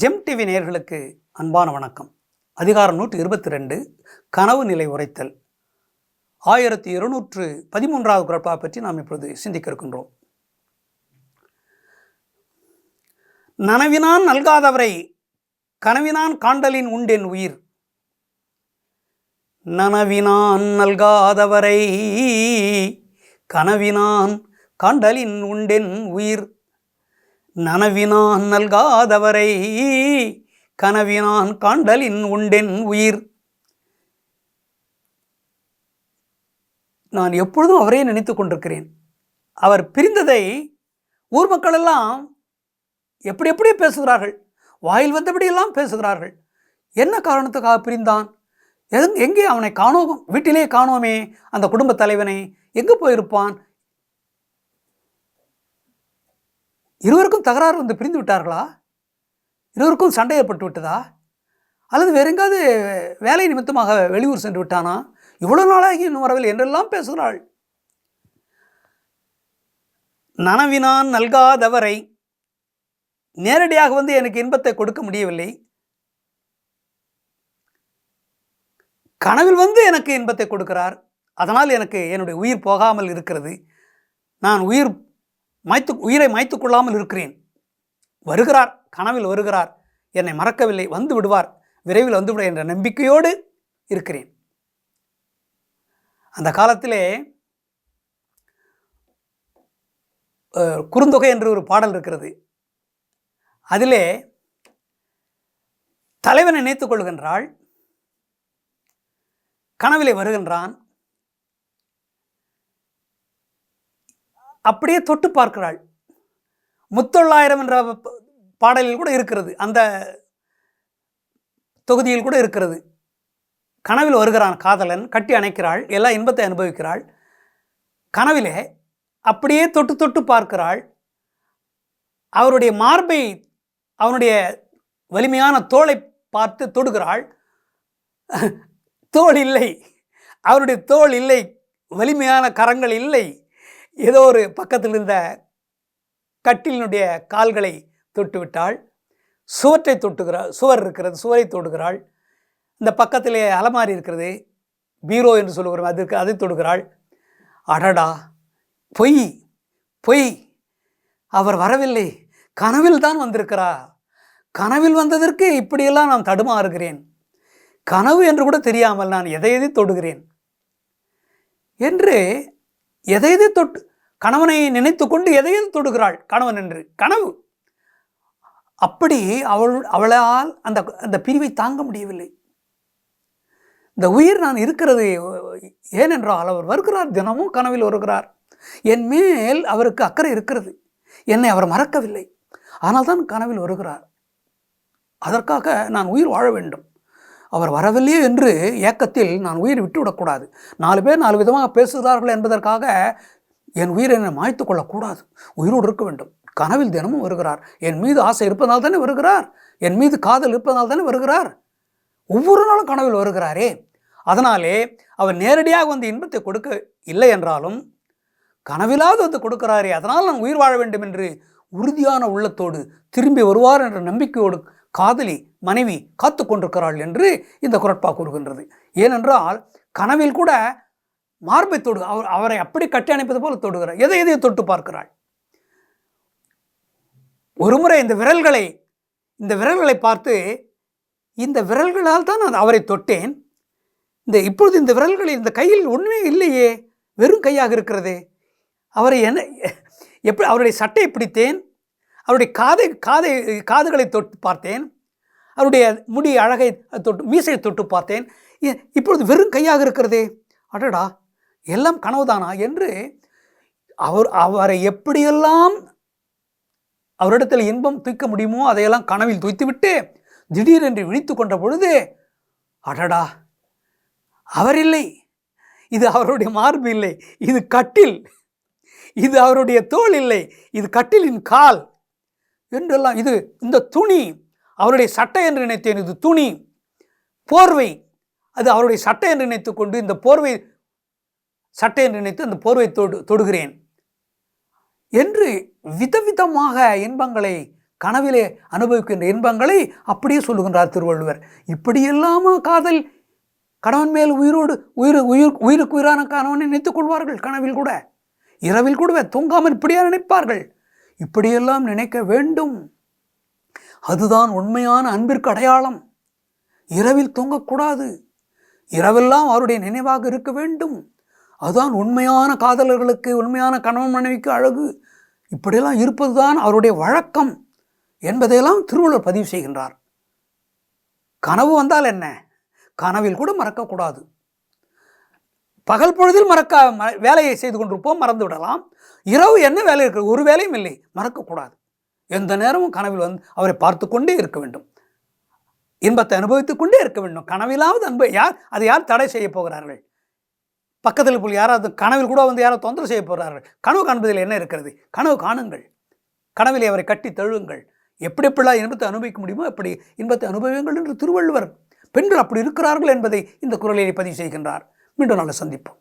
GeM TV நேயர்களுக்கு அன்பான வணக்கம். அதிகாரம் 122 கனவு நிலை உரைத்தல் 1213வது குறட்பா பற்றி நாம் இப்பொழுது சிந்திக்க இருக்கின்றோம். நனவினான் நல்காதவரை கனவினான் காண்டலின் உண்டென் உயிர். நனவினான் நல்காதவரை கனவினான் காண்டலின் உண்டென் உயிர். நனவினான் நல்காதவரை கனவினான் காண்டலின் உண்டென் உயிர். நான் எப்பொழுதும் அவரே நினைத்து கொண்டிருக்கிறேன். அவர் பிரிந்ததை ஊர் மக்கள் எல்லாம் எப்படி பேசுகிறார்கள், வாயில் வந்தபடியெல்லாம் பேசுகிறார்கள். என்ன காரணத்துக்காக பிரிந்தான்? எங்கே அவனை காணோம்? வீட்டிலே காணோமே அந்த குடும்ப தலைவனை. எங்கே போயிருப்பான்? இருவருக்கும் தகராறு வந்து பிரிந்து விட்டார்களா? இருவருக்கும் சண்டை ஏற்பட்டு விட்டதா? அல்லது வேற எங்காவது வேலை நிமித்தமாக வெளியூர் சென்று விட்டானா? இவ்வளவு நாளாகி இன்னும் வரவில்லை என்றெல்லாம் பேசுகிறாள். நனவினான் நல்காதவரை, நேரடியாக வந்து எனக்கு இன்பத்தை கொடுக்க முடியவில்லை, கனவில் வந்து எனக்கு இன்பத்தை கொடுக்கிறார். அதனால் எனக்கு என்னுடைய உயிர் போகாமல் இருக்கிறது. நான் உயிரை மாய்த்து கொள்ளாமல் இருக்கிறேன். வருகிறார், கனவில் வருகிறார், என்னை மறக்கவில்லை, வந்து விடுவார், விரைவில் வந்து விட என்ற நம்பிக்கையோடு இருக்கிறேன். அந்த காலத்திலே குறுந்தொகை என்று ஒரு பாடல் இருக்கிறது. அதிலே தலைவனை நினைத்துக் கொள்கின்றாள், கனவிலே வருகின்றான், அப்படியே தொட்டு பார்க்கிறாள். முத்தொள்ளாயிரம் என்ற பாடலில் கூட இருக்கிறது, அந்த தொகுதியில் கூட இருக்கிறது. கனவில் வருகிறான் காதலன், கட்டி அணைக்கிறாள், எல்லா இன்பத்தை அனுபவிக்கிறாள். கனவிலே அப்படியே தொட்டு தொட்டு பார்க்கிறாள். அவருடைய மார்பை, அவனுடைய வலிமையான தோளை பார்த்து தொடுகிறாள். தோள் இல்லை, அவருடைய தோள் இல்லை, வலிமையான கரங்கள் இல்லை. ஏதோ ஒரு பக்கத்தில் இருந்த கட்டிலினுடைய கால்களை தொட்டுவிட்டாள். சுவற்றை தொட்டுகிறாள், சுவர் இருக்கிறது, சுவரை தொடுகிறாள். இந்த பக்கத்திலே அலமாரி இருக்கிறது, பீரோ என்று சொல்லுகிறோம், அதற்கு அதை தொடுகிறாள். அடடா, பொய் பொய், அவர் வரவில்லை, கனவில் தான் வந்திருக்கிறார். கனவில் வந்ததற்கு இப்படியெல்லாம் நான் தடுமாறுகிறேன். கனவு என்று கூட தெரியாமல் நான் எதை தொடுகிறேன் என்று எதை தொட்டு, கணவனை நினைத்து கொண்டு எதையும் தொடுகிறாள் கணவன் என்று. கனவு. அப்படி அவளால் அந்த பிரிவை தாங்க முடியவில்லை. இந்த உயிர் நான் இருக்கிறது ஏனென்றால் அவர் வருகிறார், தினமும் கனவில் வருகிறார். என் மேல் அவருக்கு அக்கறை இருக்கிறது, என்னை அவர் மறக்கவில்லை, ஆனால் தான் கனவில் வருகிறார். அதற்காக நான் உயிர் வாழ வேண்டும். அவர் வரவில்லையே என்று ஏக்கத்தில் நான் உயிர் விட்டுவிடக்கூடாது. 4 பேர் 4 விதமாக பேசுகிறார்கள் என்பதற்காக என் உயிரை என்னை மாய்த்து கொள்ளக்கூடாது, உயிரோடு இருக்க வேண்டும். கனவில் தினமும் வருகிறார், என் மீது ஆசை இருப்பதால் தானே வருகிறார், என் மீது காதல் இருப்பதால் தானே வருகிறார். ஒவ்வொரு நாளும் கனவில் வருகிறாரே. அதனாலே அவர் நேரடியாக வந்து இன்பத்தை கொடுக்க இல்லை என்றாலும் கனவிலாவது வந்து கொடுக்கிறாரே, அதனால் நான் உயிர் வாழ வேண்டும் என்று உறுதியான உள்ளத்தோடு திரும்பி வருவார் என்ற நம்பிக்கையோடு காதலி மனைவி காத்து கொண்டிருக்கிறாள் என்று இந்த குறட்பா கூறுகின்றது. ஏனென்றால் கனவில் கூட மார்பை தொடு, அவரை அப்படி கட்டி அணைப்பது போல தொடுகிறார், எதை தொட்டு பார்க்கிறாள். ஒருமுறை இந்த விரல்களை பார்த்து, இந்த விரல்களால் தான் நான் அவரை தொட்டேன், இப்பொழுது இந்த விரல்களில், இந்த கையில் ஒன்றுமே இல்லையே, வெறும் கையாக இருக்கிறது. அவரை எப்படி அவருடைய சட்டையை பிடித்தேன், அவருடைய காதுகளை தொட்டு பார்த்தேன், அவருடைய முடி அழகை தொட்டு, மீசையை தொட்டு பார்த்தேன், இப்பொழுது வெறும் கையாக இருக்கிறதே, அடடா எல்லாம் கனவுதானா என்று அவரை எப்படியெல்லாம் அவரிடத்தில் இன்பம் தூக்க முடியுமோ அதையெல்லாம் கனவில் தூய்த்துவிட்டு திடீரென்று விழித்து கொண்ட பொழுது, அடடா அவர் இல்லை, இது அவருடைய மார்பு இல்லை, இது கட்டில், இது அவருடைய தோள் இல்லை, இது கட்டிலின் கால் என்றெல்லாம், இது இந்த துணி அவருடைய சட்டை என்று நினைத்தேன், இது துணி, போர்வை அது அவருடைய சட்டை என்று நினைத்து கொண்டு இந்த போர்வை சட்டை என்று நினைத்து அந்த போர்வை தொடுகிறேன் என்று விதவிதமாக இன்பங்களை கனவிலே அனுபவிக்கின்ற இன்பங்களை அப்படியே சொல்லுகின்றார் திருவள்ளுவர். இப்படியெல்லாமா காதல்? கணவன் மேல் உயிருக்கு உயிரான கணவனை நினைத்துக் கொள்வார்கள். கனவில் கூட, இரவில் கூட தூங்காமல் இப்படியா நினைப்பார்கள்? இப்படியெல்லாம் நினைக்க வேண்டும். அதுதான் உண்மையான அன்பிற்கு அடையாளம். இரவில் தூங்கக்கூடாது, இரவெல்லாம் அவருடைய நினைவாக இருக்க வேண்டும். அதுதான் உண்மையான காதலர்களுக்கு, உண்மையான கணவன் மனைவிக்கு அழகு. இப்படியெல்லாம் இருப்பதுதான் அவருடைய வழக்கம் என்பதையெல்லாம் திருவள்ளுவர் பதிவு செய்கின்றார். கனவு வந்தால் என்ன? கனவில் கூட மறக்கக்கூடாது. பகல் பொழுதில் வேலையை செய்து கொண்டிருப்போம், மறந்து விடலாம். இரவு என்ன வேலை இருக்கிறது? ஒரு வேலையும் இல்லை, மறக்கக்கூடாது. எந்த நேரமும் கனவில் அவரை பார்த்து கொண்டே இருக்க வேண்டும், இன்பத்தை அனுபவித்துக் கொண்டே இருக்க வேண்டும். கனவிலாவது அன்பு அதை யார் தடை செய்ய போகிறார்கள்? பக்கத்தில் போய் யாராவது கனவில் கூட யாராவது தொந்தரவு செய்ய போகிறார்கள்? கனவு காண்பதில் என்ன இருக்கிறது? கனவு காணுங்கள், கனவிலே அவரை கட்டி தழுவுங்கள். எப்படிலாம் இன்பத்தை அனுபவிக்க முடியுமோ அப்படி இன்பத்தை அனுபவியுங்கள் என்று திருவள்ளுவர் பெண்கள் அப்படி இருக்கிறார்கள் என்பதை இந்த குறளிலே பதிவு செய்கின்றார். மீண்டும் நாளை சந்திப்போம்.